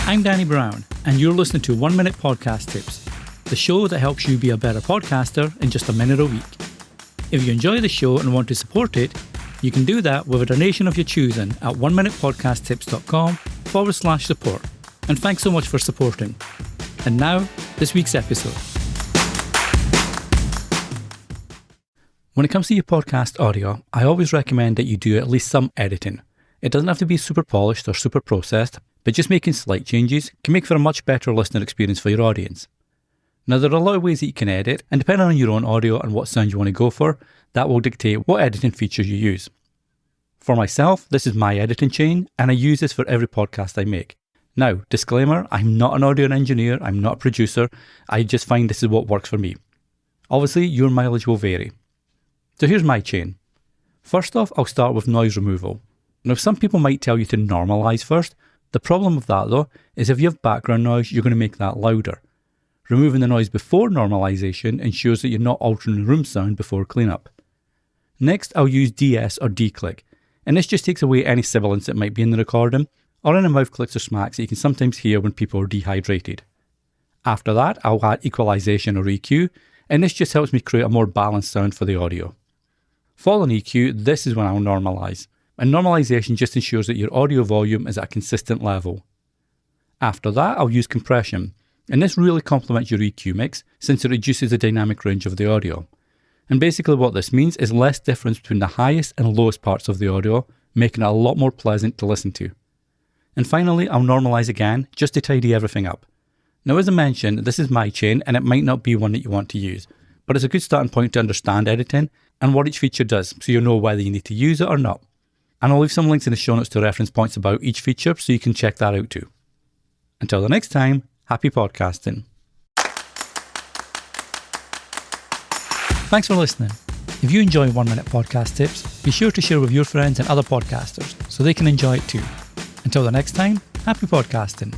I'm Danny Brown, and you're listening to 1 Minute Podcast Tips, the show that helps you be a better podcaster in just a minute a week. If you enjoy the show and want to support it, you can do that with a donation of your choosing at 1minutepodcasttips.com/support. And thanks so much for supporting. And now, this week's episode. When it comes to your podcast audio, I always recommend that you do at least some editing. It doesn't have to be super polished or super processed, but just making slight changes can make for a much better listening experience for your audience. Now, there are a lot of ways that you can edit, and depending on your own audio and what sound you want to go for, that will dictate what editing features you use. For myself, this is my editing chain, and I use this for every podcast I make. Now, disclaimer, I'm not an audio engineer, I'm not a producer, I just find this is what works for me. Obviously, your mileage will vary. So here's my chain. First off, I'll start with noise removal. Now, some people might tell you to normalize first. The problem with that though, is if you have background noise, you're going to make that louder. Removing the noise before normalization ensures that you're not altering room sound before cleanup. Next, I'll use DS or declick, and this just takes away any sibilance that might be in the recording, or any mouth clicks or smacks that you can sometimes hear when people are dehydrated. After that, I'll add equalization or EQ, and this just helps me create a more balanced sound for the audio. Following EQ, this is when I'll normalize. And normalization just ensures that your audio volume is at a consistent level. After that, I'll use compression, and this really complements your EQ mix since it reduces the dynamic range of the audio. And basically what this means is less difference between the highest and lowest parts of the audio, making it a lot more pleasant to listen to. And finally, I'll normalize again just to tidy everything up. Now, as I mentioned, this is my chain and it might not be one that you want to use, but it's a good starting point to understand editing and what each feature does so you know whether you need to use it or not. And I'll leave some links in the show notes to reference points about each feature so you can check that out too. Until the next time, happy podcasting. Thanks for listening. If you enjoy 1 Minute Podcast Tips, be sure to share with your friends and other podcasters so they can enjoy it too. Until the next time, happy podcasting.